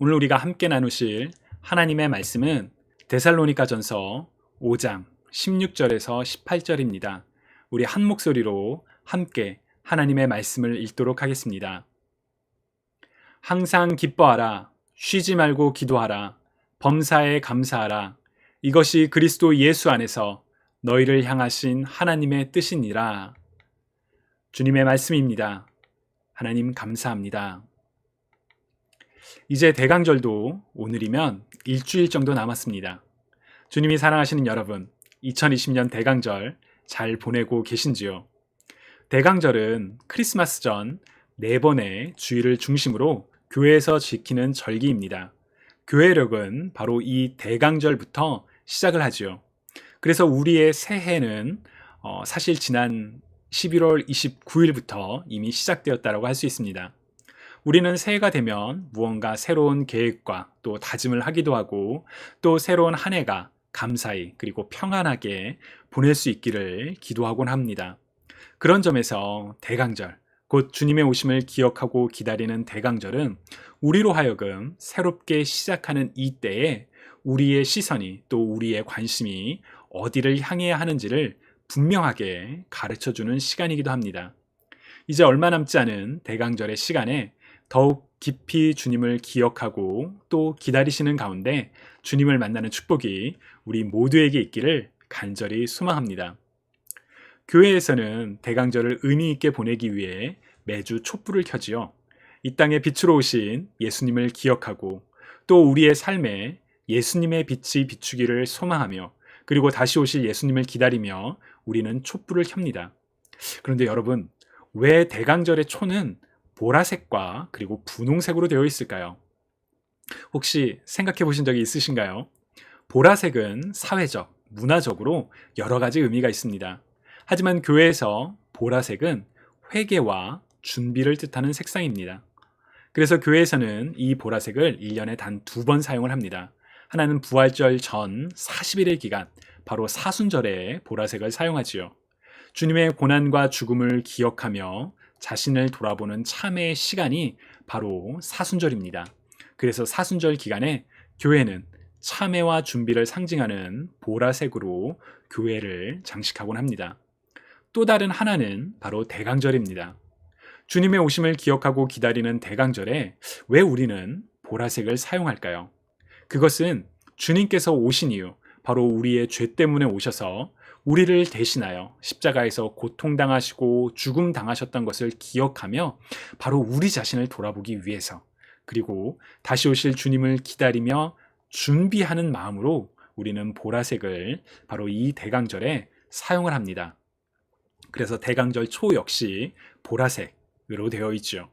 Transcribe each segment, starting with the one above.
오늘 우리가 함께 나누실 하나님의 말씀은 데살로니가전서 5장 16절에서 18절입니다. 우리 한 목소리로 함께 하나님의 말씀을 읽도록 하겠습니다. 항상 기뻐하라. 쉬지 말고 기도하라. 범사에 감사하라. 이것이 그리스도 예수 안에서 너희를 향하신 하나님의 뜻이니라. 주님의 말씀입니다. 하나님 감사합니다. 이제 대강절도 오늘이면 일주일 정도 남았습니다. 주님이 사랑하시는 여러분, 2020년 대강절 잘 보내고 계신지요? 대강절은 크리스마스 전 4번의 주일을 중심으로 교회에서 지키는 절기입니다. 교회력은 바로 이 대강절부터 시작을 하지요. 그래서 우리의 새해는 사실 지난 11월 29일부터 이미 시작되었다고 할 수 있습니다. 우리는 새해가 되면 무언가 새로운 계획과 또 다짐을 하기도 하고 또 새로운 한 해가 감사히 그리고 평안하게 보낼 수 있기를 기도하곤 합니다. 그런 점에서 대강절, 곧 주님의 오심을 기억하고 기다리는 대강절은 우리로 하여금 새롭게 시작하는 이 때에 우리의 시선이 또 우리의 관심이 어디를 향해야 하는지를 분명하게 가르쳐주는 시간이기도 합니다. 이제 얼마 남지 않은 대강절의 시간에 더욱 깊이 주님을 기억하고 또 기다리시는 가운데 주님을 만나는 축복이 우리 모두에게 있기를 간절히 소망합니다. 교회에서는 대강절을 의미 있게 보내기 위해 매주 촛불을 켜지요. 이 땅에 빛으로 오신 예수님을 기억하고 또 우리의 삶에 예수님의 빛이 비추기를 소망하며 그리고 다시 오실 예수님을 기다리며 우리는 촛불을 켭니다. 그런데 여러분, 왜 대강절의 초는 보라색과 그리고 분홍색으로 되어 있을까요? 혹시 생각해 보신 적이 있으신가요? 보라색은 사회적, 문화적으로 여러 가지 의미가 있습니다. 하지만 교회에서 보라색은 회개와 준비를 뜻하는 색상입니다. 그래서 교회에서는 이 보라색을 1년에 단 2번 사용을 합니다. 하나는 부활절 전 40일의 기간, 바로 사순절에 보라색을 사용하지요. 주님의 고난과 죽음을 기억하며 자신을 돌아보는 참회의 시간이 바로 사순절입니다. 그래서 사순절 기간에 교회는 참회와 준비를 상징하는 보라색으로 교회를 장식하곤 합니다. 또 다른 하나는 바로 대강절입니다. 주님의 오심을 기억하고 기다리는 대강절에 왜 우리는 보라색을 사용할까요? 그것은 주님께서 오신 이유, 바로 우리의 죄 때문에 오셔서 우리를 대신하여 십자가에서 고통당하시고 죽음당하셨던 것을 기억하며 바로 우리 자신을 돌아보기 위해서 그리고 다시 오실 주님을 기다리며 준비하는 마음으로 우리는 보라색을 바로 이 대강절에 사용을 합니다. 그래서 대강절 초 역시 보라색으로 되어 있죠.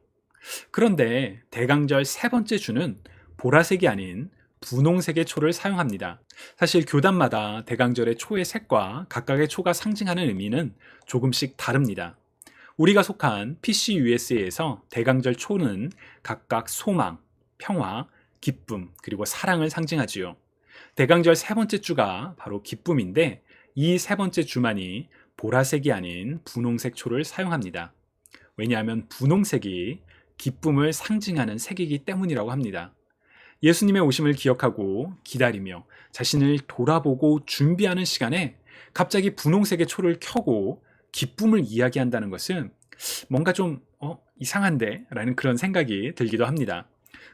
그런데 대강절 세 번째 주는 보라색이 아닌 분홍색의 초를 사용합니다. 사실 교단마다 대강절의 초의 색과 각각의 초가 상징하는 의미는 조금씩 다릅니다. 우리가 속한 PCUSA에서 대강절 초는 각각 소망, 평화, 기쁨, 그리고 사랑을 상징하지요. 대강절 세 번째 주가 바로 기쁨인데 이 세 번째 주만이 보라색이 아닌 분홍색 초를 사용합니다. 왜냐하면 분홍색이 기쁨을 상징하는 색이기 때문이라고 합니다. 예수님의 오심을 기억하고 기다리며 자신을 돌아보고 준비하는 시간에 갑자기 분홍색의 초를 켜고 기쁨을 이야기한다는 것은 뭔가 좀 이상한데? 라는 그런 생각이 들기도 합니다.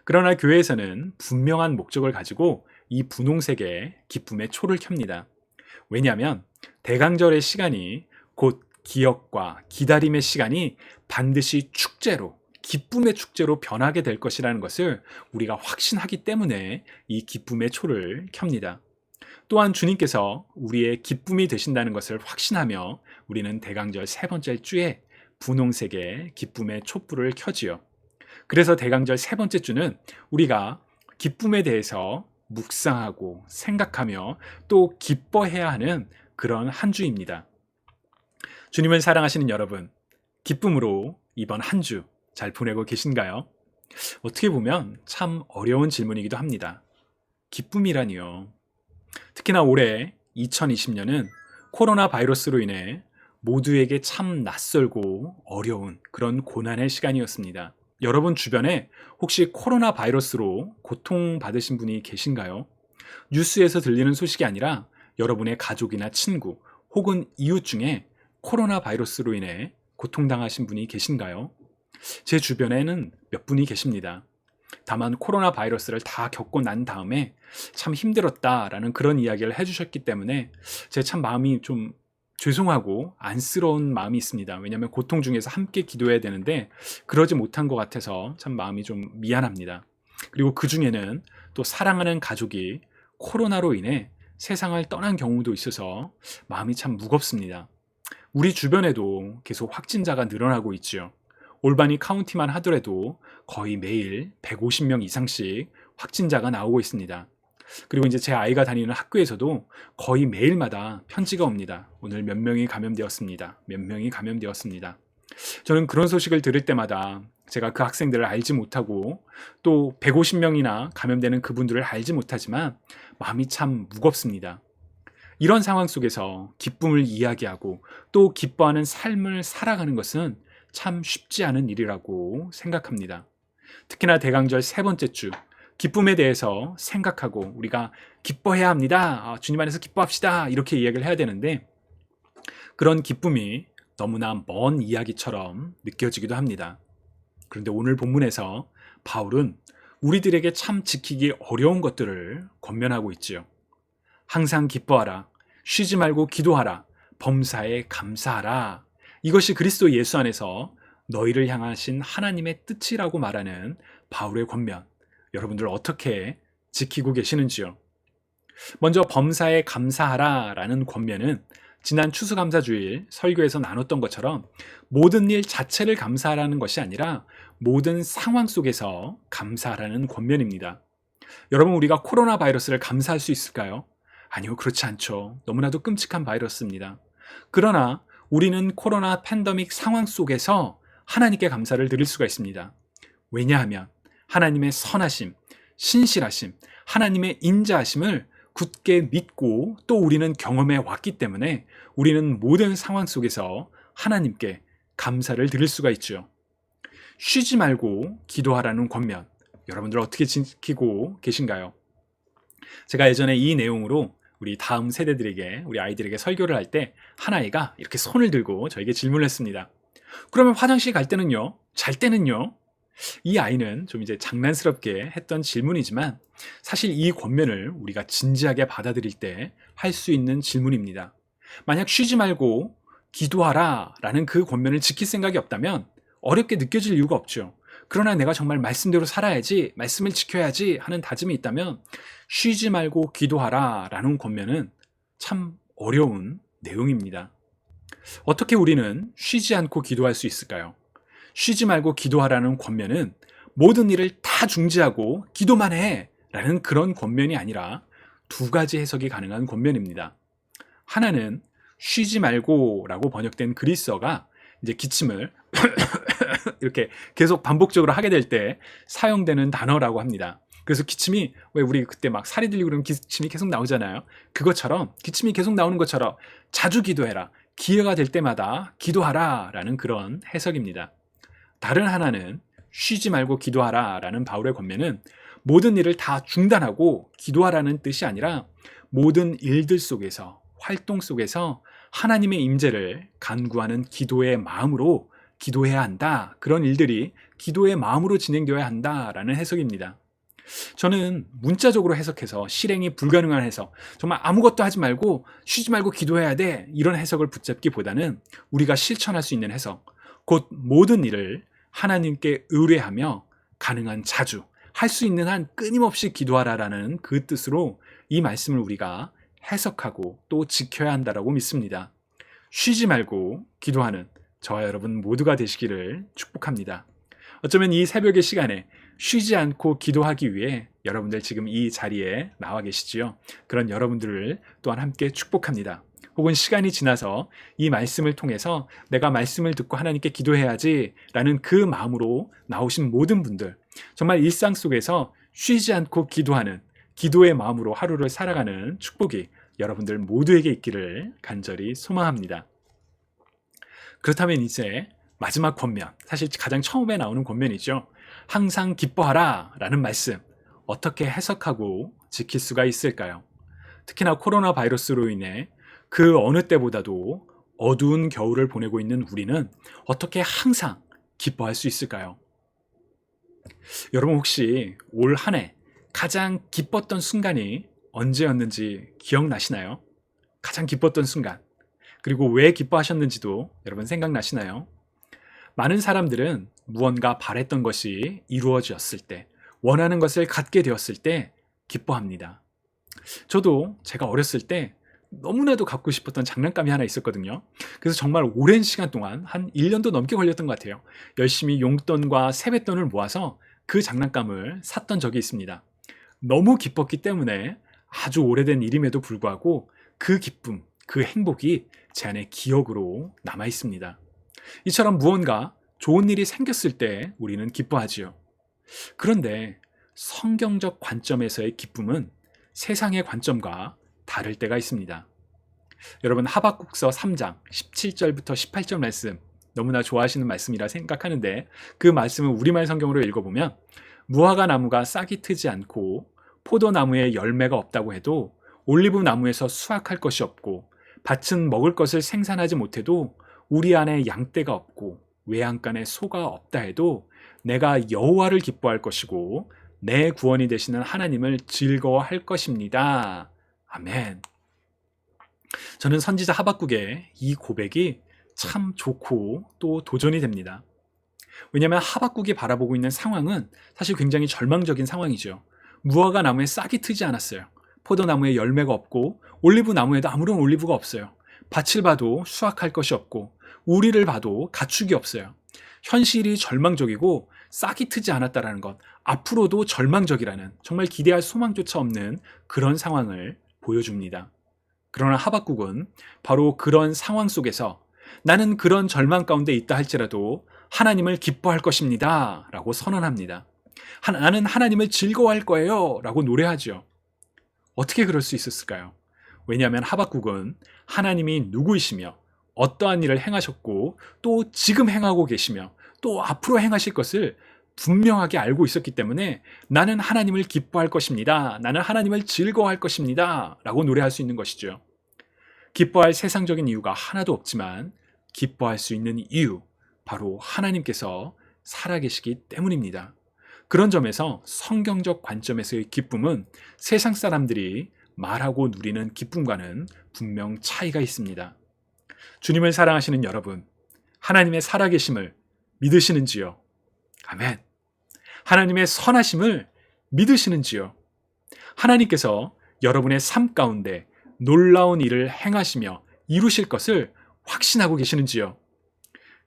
그러나 교회에서는 분명한 목적을 가지고 이 분홍색의 기쁨의 초를 켭니다. 왜냐하면 대강절의 시간이 곧 기억과 기다림의 시간이 반드시 축제로 기쁨의 축제로 변하게 될 것이라는 것을 우리가 확신하기 때문에 이 기쁨의 초를 켭니다. 또한 주님께서 우리의 기쁨이 되신다는 것을 확신하며 우리는 대강절 세 번째 주에 분홍색의 기쁨의 촛불을 켜지요. 그래서 대강절 세 번째 주는 우리가 기쁨에 대해서 묵상하고 생각하며 또 기뻐해야 하는 그런 한 주입니다. 주님을 사랑하시는 여러분, 기쁨으로 이번 한 주 잘 보내고 계신가요? 어떻게 보면 참 어려운 질문이기도 합니다. 기쁨이라니요. 특히나 올해 2020년은 코로나 바이러스로 인해 모두에게 참 낯설고 어려운 그런 고난의 시간이었습니다. 여러분 주변에 혹시 코로나 바이러스로 고통받으신 분이 계신가요? 뉴스에서 들리는 소식이 아니라 여러분의 가족이나 친구 혹은 이웃 중에 코로나 바이러스로 인해 고통당하신 분이 계신가요? 제 주변에는 몇 분이 계십니다. 다만 코로나 바이러스를 다 겪고 난 다음에 참 힘들었다라는 그런 이야기를 해주셨기 때문에 제 참 마음이 좀 죄송하고 안쓰러운 마음이 있습니다. 왜냐하면 고통 중에서 함께 기도해야 되는데 그러지 못한 것 같아서 참 마음이 좀 미안합니다. 그리고 그 중에는 또 사랑하는 가족이 코로나로 인해 세상을 떠난 경우도 있어서 마음이 참 무겁습니다. 우리 주변에도 계속 확진자가 늘어나고 있지요. 올바니 카운티만 하더라도 거의 매일 150명 이상씩 확진자가 나오고 있습니다. 그리고 이제 제 아이가 다니는 학교에서도 거의 매일마다 편지가 옵니다. 오늘 몇 명이 감염되었습니다. 몇 명이 감염되었습니다. 저는 그런 소식을 들을 때마다 제가 그 학생들을 알지 못하고 또 150명이나 감염되는 그분들을 알지 못하지만 마음이 참 무겁습니다. 이런 상황 속에서 기쁨을 이야기하고 또 기뻐하는 삶을 살아가는 것은 참 쉽지 않은 일이라고 생각합니다. 특히나 대강절 세 번째 주, 기쁨에 대해서 생각하고 우리가 기뻐해야 합니다. 주님 안에서 기뻐합시다. 이렇게 이야기를 해야 되는데 그런 기쁨이 너무나 먼 이야기처럼 느껴지기도 합니다. 그런데 오늘 본문에서 바울은 우리들에게 참 지키기 어려운 것들을 권면하고 있지요. 항상 기뻐하라. 쉬지 말고 기도하라. 범사에 감사하라. 이것이 그리스도 예수 안에서 너희를 향하신 하나님의 뜻이라고 말하는 바울의 권면. 여러분들 어떻게 지키고 계시는지요? 먼저 범사에 감사하라 라는 권면은 지난 추수감사주일 설교에서 나눴던 것처럼 모든 일 자체를 감사하라는 것이 아니라 모든 상황 속에서 감사하라는 권면입니다. 여러분, 우리가 코로나 바이러스를 감사할 수 있을까요? 아니요, 그렇지 않죠. 너무나도 끔찍한 바이러스입니다. 그러나 우리는 코로나 팬데믹 상황 속에서 하나님께 감사를 드릴 수가 있습니다. 왜냐하면 하나님의 선하심, 신실하심, 하나님의 인자하심을 굳게 믿고 또 우리는 경험해 왔기 때문에 우리는 모든 상황 속에서 하나님께 감사를 드릴 수가 있죠. 쉬지 말고 기도하라는 권면, 여러분들 어떻게 지키고 계신가요? 제가 예전에 이 내용으로 우리 다음 세대들에게, 우리 아이들에게 설교를 할 때 한 아이가 이렇게 손을 들고 저에게 질문을 했습니다. 그러면 화장실 갈 때는요? 잘 때는요? 이 아이는 좀 이제 장난스럽게 했던 질문이지만 사실 이 권면을 우리가 진지하게 받아들일 때 할 수 있는 질문입니다. 만약 쉬지 말고 기도하라 라는 그 권면을 지킬 생각이 없다면 어렵게 느껴질 이유가 없죠. 그러나 내가 정말 말씀대로 살아야지, 말씀을 지켜야지 하는 다짐이 있다면 쉬지 말고 기도하라 라는 권면은 참 어려운 내용입니다. 어떻게 우리는 쉬지 않고 기도할 수 있을까요? 쉬지 말고 기도하라는 권면은 모든 일을 다 중지하고 기도만 해 라는 그런 권면이 아니라 두 가지 해석이 가능한 권면입니다. 하나는 쉬지 말고 라고 번역된 그리스어가 이제 기침을 이렇게 계속 반복적으로 하게 될 때 사용되는 단어라고 합니다. 그래서 기침이, 왜 우리 그때 막 살이 들리고 그러면 기침이 계속 나오잖아요. 그것처럼 기침이 계속 나오는 것처럼 자주 기도해라. 기회가 될 때마다 기도하라 라는 그런 해석입니다. 다른 하나는 쉬지 말고 기도하라 라는 바울의 권면은 모든 일을 다 중단하고 기도하라는 뜻이 아니라 모든 일들 속에서, 활동 속에서 하나님의 임재를 간구하는 기도의 마음으로 기도해야 한다. 그런 일들이 기도의 마음으로 진행되어야 한다라는 해석입니다. 저는 문자적으로 해석해서 실행이 불가능한 해석, 정말 아무것도 하지 말고 쉬지 말고 기도해야 돼, 이런 해석을 붙잡기보다는 우리가 실천할 수 있는 해석, 곧 모든 일을 하나님께 의뢰하며 가능한 자주 할 수 있는 한 끊임없이 기도하라라는 그 뜻으로 이 말씀을 우리가 해석하고 또 지켜야 한다라고 믿습니다. 쉬지 말고 기도하는 저와 여러분 모두가 되시기를 축복합니다. 어쩌면 이 새벽의 시간에 쉬지 않고 기도하기 위해 여러분들 지금 이 자리에 나와 계시지요. 그런 여러분들을 또한 함께 축복합니다. 혹은 시간이 지나서 이 말씀을 통해서 내가 말씀을 듣고 하나님께 기도해야지 라는 그 마음으로 나오신 모든 분들, 정말 일상 속에서 쉬지 않고 기도하는 기도의 마음으로 하루를 살아가는 축복이 여러분들 모두에게 있기를 간절히 소망합니다. 그렇다면 이제 마지막 권면, 사실 가장 처음에 나오는 권면이죠. 항상 기뻐하라 라는 말씀 어떻게 해석하고 지킬 수가 있을까요? 특히나 코로나 바이러스로 인해 그 어느 때보다도 어두운 겨울을 보내고 있는 우리는 어떻게 항상 기뻐할 수 있을까요? 여러분 혹시 올 한 해 가장 기뻤던 순간이 언제였는지 기억나시나요? 가장 기뻤던 순간. 그리고 왜 기뻐하셨는지도 여러분 생각나시나요? 많은 사람들은 무언가 바랬던 것이 이루어졌을 때, 원하는 것을 갖게 되었을 때 기뻐합니다. 저도 제가 어렸을 때 너무나도 갖고 싶었던 장난감이 하나 있었거든요. 그래서 정말 오랜 시간 동안 한 1년도 넘게 걸렸던 것 같아요. 열심히 용돈과 세뱃돈을 모아서 그 장난감을 샀던 적이 있습니다. 너무 기뻤기 때문에 아주 오래된 일임에도 불구하고 그 기쁨, 그 행복이 제 안에 기억으로 남아 있습니다. 이처럼 무언가 좋은 일이 생겼을 때 우리는 기뻐하지요. 그런데 성경적 관점에서의 기쁨은 세상의 관점과 다를 때가 있습니다. 여러분 하박국서 3장 17절부터 18절 말씀 너무나 좋아하시는 말씀이라 생각하는데 그 말씀을 우리말 성경으로 읽어보면 무화과 나무가 싹이 트지 않고 포도나무에 열매가 없다고 해도 올리브 나무에서 수확할 것이 없고 밭은 먹을 것을 생산하지 못해도 우리 안에 양떼가 없고 외양간에 소가 없다 해도 내가 여호와를 기뻐할 것이고 내 구원이 되시는 하나님을 즐거워할 것입니다. 아멘. 저는 선지자 하박국의 이 고백이 참 좋고 또 도전이 됩니다. 왜냐하면 하박국이 바라보고 있는 상황은 사실 굉장히 절망적인 상황이죠. 무화과 나무에 싹이 트지 않았어요. 포도나무에 열매가 없고 올리브 나무에도 아무런 올리브가 없어요. 밭을 봐도 수확할 것이 없고 우리를 봐도 가축이 없어요. 현실이 절망적이고 싹이 트지 않았다는 것, 앞으로도 절망적이라는 정말 기대할 소망조차 없는 그런 상황을 보여줍니다. 그러나 하박국은 바로 그런 상황 속에서 나는 그런 절망 가운데 있다 할지라도 하나님을 기뻐할 것입니다 라고 선언합니다. 나는 하나님을 즐거워할 거예요 라고 노래하죠. 어떻게 그럴 수 있었을까요? 왜냐하면 하박국은 하나님이 누구이시며 어떠한 일을 행하셨고 또 지금 행하고 계시며 또 앞으로 행하실 것을 분명하게 알고 있었기 때문에 나는 하나님을 기뻐할 것입니다. 나는 하나님을 즐거워할 것입니다. 라고 노래할 수 있는 것이죠. 기뻐할 세상적인 이유가 하나도 없지만 기뻐할 수 있는 이유, 바로 하나님께서 살아계시기 때문입니다. 그런 점에서 성경적 관점에서의 기쁨은 세상 사람들이 말하고 누리는 기쁨과는 분명 차이가 있습니다. 주님을 사랑하시는 여러분, 하나님의 살아계심을 믿으시는지요? 아멘. 하나님의 선하심을 믿으시는지요? 하나님께서 여러분의 삶 가운데 놀라운 일을 행하시며 이루실 것을 확신하고 계시는지요?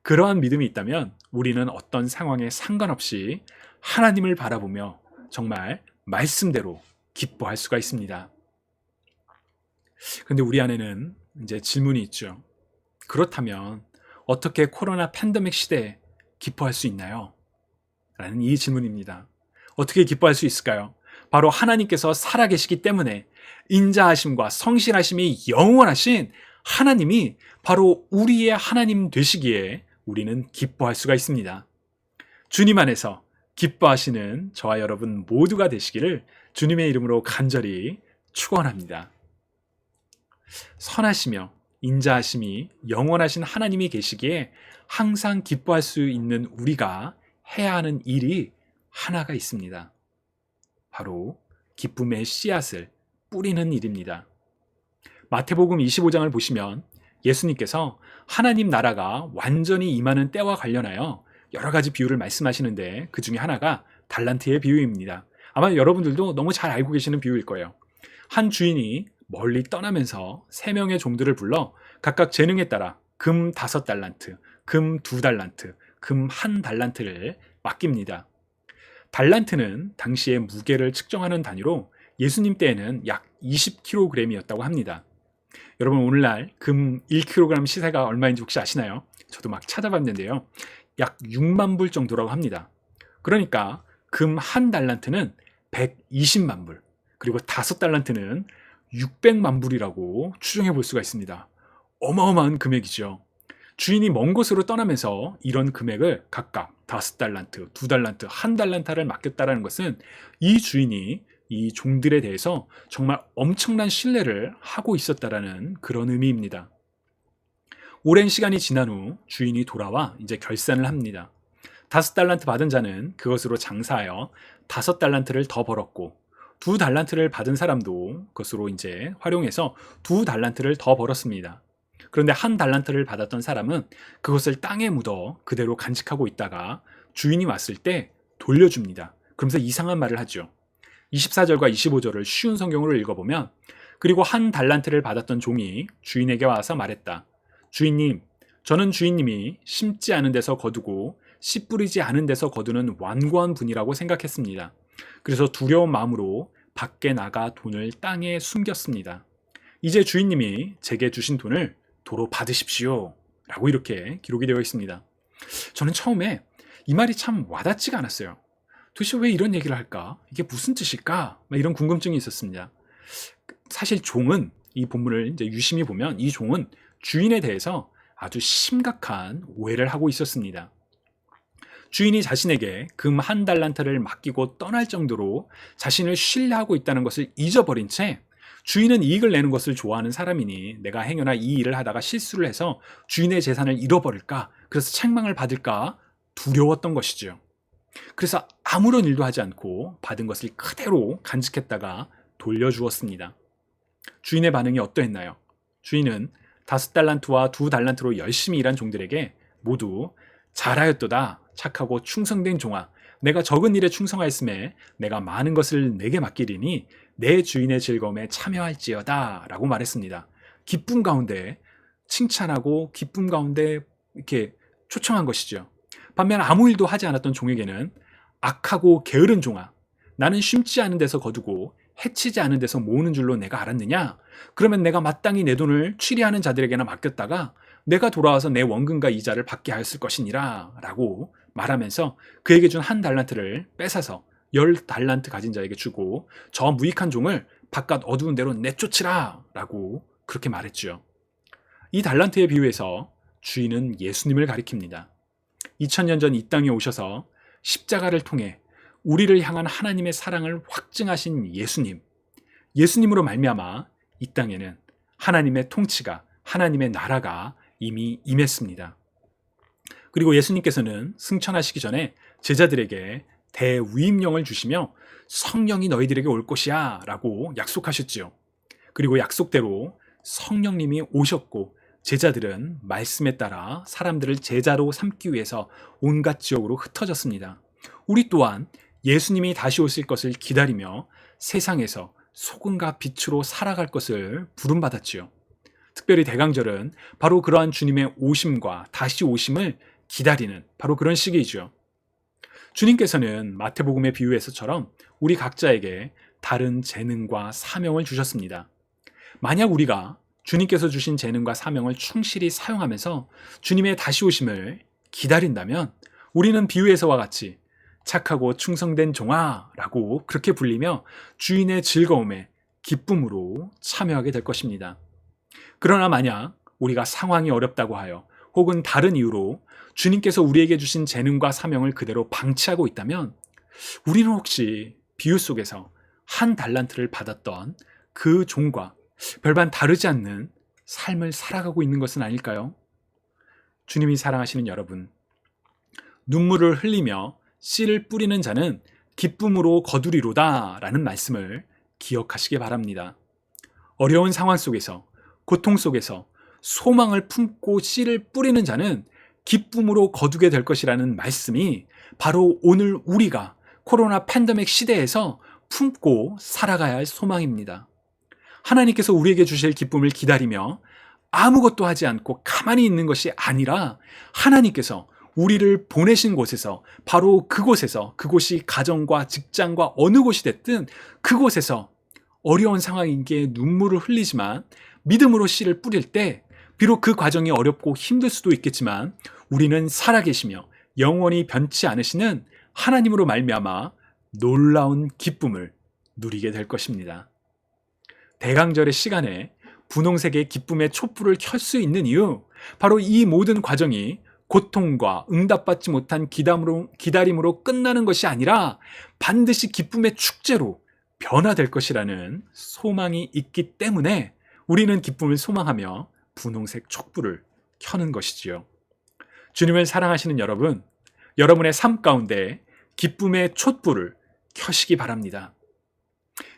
그러한 믿음이 있다면 우리는 어떤 상황에 상관없이 하나님을 바라보며 정말 말씀대로 기뻐할 수가 있습니다. 그런데 우리 안에는 이제 질문이 있죠. 그렇다면 어떻게 코로나 팬데믹 시대에 기뻐할 수 있나요? 라는 이 질문입니다. 어떻게 기뻐할 수 있을까요? 바로 하나님께서 살아계시기 때문에 인자하심과 성실하심이 영원하신 하나님이 바로 우리의 하나님 되시기에 우리는 기뻐할 수가 있습니다. 주님 안에서 기뻐하시는 저와 여러분 모두가 되시기를 주님의 이름으로 간절히 축원합니다. 선하시며 인자하심이 영원하신 하나님이 계시기에 항상 기뻐할 수 있는 우리가 해야 하는 일이 하나가 있습니다. 바로 기쁨의 씨앗을 뿌리는 일입니다. 마태복음 25장을 보시면 예수님께서 하나님 나라가 완전히 임하는 때와 관련하여 여러 가지 비유를 말씀하시는데 그 중에 하나가 달란트의 비유입니다. 아마 여러분들도 너무 잘 알고 계시는 비유일 거예요. 한 주인이 멀리 떠나면서 3명의 종들을 불러 각각 재능에 따라 금 5달란트, 금 2달란트, 금 1달란트를 맡깁니다. 달란트는 당시의 무게를 측정하는 단위로 예수님 때에는 약 20kg이었다고 합니다. 여러분 오늘날 금 1kg 시세가 얼마인지 혹시 아시나요? 저도 막 찾아봤는데요. 약 6만 불 정도라고 합니다. 그러니까 금 1달란트는 120만 불, 그리고 5달란트는 600만 불이라고 추정해 볼 수가 있습니다. 어마어마한 금액이죠. 주인이 먼 곳으로 떠나면서 이런 금액을 각각 5달란트, 2달란트, 1달란트를 맡겼다라는 것은 이 주인이 이 종들에 대해서 정말 엄청난 신뢰를 하고 있었다라는 그런 의미입니다. 오랜 시간이 지난 후 주인이 돌아와 이제 결산을 합니다. 5달란트 받은 자는 그것으로 장사하여 5달란트를 더 벌었고, 2달란트를 받은 사람도 그것으로 이제 활용해서 2달란트를 더 벌었습니다. 그런데 1달란트를 받았던 사람은 그것을 땅에 묻어 그대로 간직하고 있다가 주인이 왔을 때 돌려줍니다. 그러면서 이상한 말을 하죠. 24절과 25절을 쉬운 성경으로 읽어보면, 그리고 1달란트를 받았던 종이 주인에게 와서 말했다. 주인님, 저는 주인님이 심지 않은 데서 거두고 씨 뿌리지 않은 데서 거두는 완고한 분이라고 생각했습니다. 그래서 두려운 마음으로 밖에 나가 돈을 땅에 숨겼습니다. 이제 주인님이 제게 주신 돈을 도로 받으십시오 라고 이렇게 기록이 되어 있습니다. 저는 처음에 이 말이 참 와닿지가 않았어요. 도대체 왜 이런 얘기를 할까? 이게 무슨 뜻일까? 이런 궁금증이 있었습니다. 사실 종은, 이 본문을 이제 유심히 보면 이 종은 주인에 대해서 아주 심각한 오해를 하고 있었습니다. 주인이 자신에게 금 1달란트를 맡기고 떠날 정도로 자신을 신뢰하고 있다는 것을 잊어버린 채, 주인은 이익을 내는 것을 좋아하는 사람이니 내가 행여나 이 일을 하다가 실수를 해서 주인의 재산을 잃어버릴까, 그래서 책망을 받을까 두려웠던 것이죠. 그래서 아무런 일도 하지 않고 받은 것을 그대로 간직했다가 돌려주었습니다. 주인의 반응이 어떠했나요? 주인은 5달란트와 2달란트로 열심히 일한 종들에게 모두 잘하였도다, 착하고 충성된 종아, 내가 적은 일에 충성하였음에 내가 많은 것을 내게 맡기리니 내 주인의 즐거움에 참여할지어다 라고 말했습니다. 기쁨 가운데 칭찬하고 기쁨 가운데 이렇게 초청한 것이죠. 반면 아무 일도 하지 않았던 종에게는 악하고 게으른 종아, 나는 심지 않은 데서 거두고 해치지 않은 데서 모으는 줄로 내가 알았느냐? 그러면 내가 마땅히 내 돈을 취리하는 자들에게나 맡겼다가 내가 돌아와서 내 원금과 이자를 받게 하였을 것이니라 라고 말하면서 그에게 준 1달란트를 뺏어서 10달란트 가진 자에게 주고 저 무익한 종을 바깥 어두운 데로 내쫓으라 라고 그렇게 말했죠. 이 달란트에 비유해서 주인은 예수님을 가리킵니다. 2000년 전 이 땅에 오셔서 십자가를 통해 우리를 향한 하나님의 사랑을 확증하신 예수님, 예수님으로 말미암아 이 땅에는 하나님의 통치가, 하나님의 나라가 이미 임했습니다. 그리고 예수님께서는 승천하시기 전에 제자들에게 대위임령을 주시며 성령이 너희들에게 올 것이야 라고 약속하셨지요. 그리고 약속대로 성령님이 오셨고 제자들은 말씀에 따라 사람들을 제자로 삼기 위해서 온갖 지역으로 흩어졌습니다. 우리 또한 예수님이 다시 오실 것을 기다리며 세상에서 소금과 빛으로 살아갈 것을 부름받았지요. 특별히 대강절은 바로 그러한 주님의 오심과 다시 오심을 기다리는 바로 그런 시기이죠. 주님께서는 마태복음의 비유에서처럼 우리 각자에게 다른 재능과 사명을 주셨습니다. 만약 우리가 주님께서 주신 재능과 사명을 충실히 사용하면서 주님의 다시 오심을 기다린다면 우리는 비유에서와 같이 착하고 충성된 종아라고 그렇게 불리며 주인의 즐거움에 기쁨으로 참여하게 될 것입니다. 그러나 만약 우리가 상황이 어렵다고 하여 혹은 다른 이유로 주님께서 우리에게 주신 재능과 사명을 그대로 방치하고 있다면 우리는 혹시 비유 속에서 1달란트를 받았던 그 종과 별반 다르지 않는 삶을 살아가고 있는 것은 아닐까요? 주님이 사랑하시는 여러분, 눈물을 흘리며 씨를 뿌리는 자는 기쁨으로 거두리로다 라는 말씀을 기억하시기 바랍니다. 어려운 상황 속에서, 고통 속에서 소망을 품고 씨를 뿌리는 자는 기쁨으로 거두게 될 것이라는 말씀이 바로 오늘 우리가 코로나 팬데믹 시대에서 품고 살아가야 할 소망입니다. 하나님께서 우리에게 주실 기쁨을 기다리며 아무것도 하지 않고 가만히 있는 것이 아니라 하나님께서 우리를 보내신 곳에서 바로 그곳에서, 그곳이 가정과 직장과 어느 곳이 됐든 그곳에서 어려운 상황인 게 눈물을 흘리지만 믿음으로 씨를 뿌릴 때 비록 그 과정이 어렵고 힘들 수도 있겠지만 우리는 살아계시며 영원히 변치 않으시는 하나님으로 말미암아 놀라운 기쁨을 누리게 될 것입니다. 대강절의 시간에 분홍색의 기쁨의 촛불을 켤 수 있는 이유, 바로 이 모든 과정이 고통과 응답받지 못한 기다림으로 끝나는 것이 아니라 반드시 기쁨의 축제로 변화될 것이라는 소망이 있기 때문에 우리는 기쁨을 소망하며 분홍색 촛불을 켜는 것이지요. 주님을 사랑하시는 여러분, 여러분의 삶 가운데 기쁨의 촛불을 켜시기 바랍니다.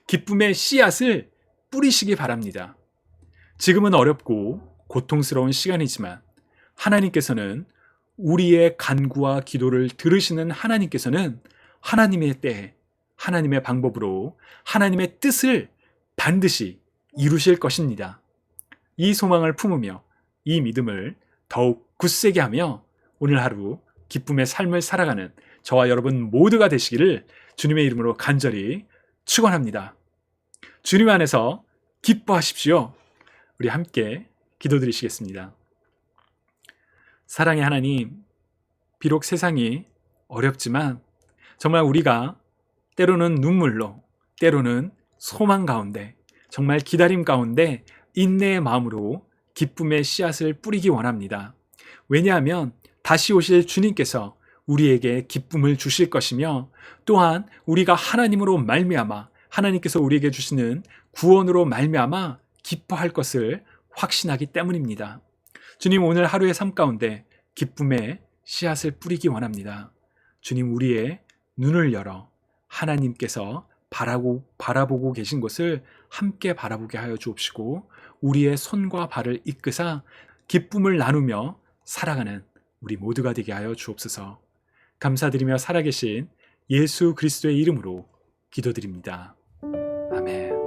기쁨의 씨앗을 뿌리시기 바랍니다. 지금은 어렵고 고통스러운 시간이지만 하나님께서는 우리의 간구와 기도를 들으시는 하나님께서는 하나님의 때에 하나님의 방법으로 하나님의 뜻을 반드시 이루실 것입니다. 이 소망을 품으며 이 믿음을 더욱 굳세게 하며 오늘 하루 기쁨의 삶을 살아가는 저와 여러분 모두가 되시기를 주님의 이름으로 간절히 축원합니다. 주님 안에서 기뻐하십시오. 우리 함께 기도드리시겠습니다. 사랑의 하나님, 비록 세상이 어렵지만 정말 우리가 때로는 눈물로, 때로는 소망 가운데, 정말 기다림 가운데 인내의 마음으로 기쁨의 씨앗을 뿌리기 원합니다. 왜냐하면 다시 오실 주님께서 우리에게 기쁨을 주실 것이며 또한 우리가 하나님으로 말미암아 하나님께서 우리에게 주시는 구원으로 말미암아 기뻐할 것을 확신하기 때문입니다. 주님, 오늘 하루의 삶 가운데 기쁨의 씨앗을 뿌리기 원합니다. 주님, 우리의 눈을 열어 하나님께서 바라보고 계신 곳을 함께 바라보게 하여 주옵시고 우리의 손과 발을 이끄사 기쁨을 나누며 살아가는 우리 모두가 되게 하여 주옵소서. 감사드리며 살아계신 예수 그리스도의 이름으로 기도드립니다. 아멘.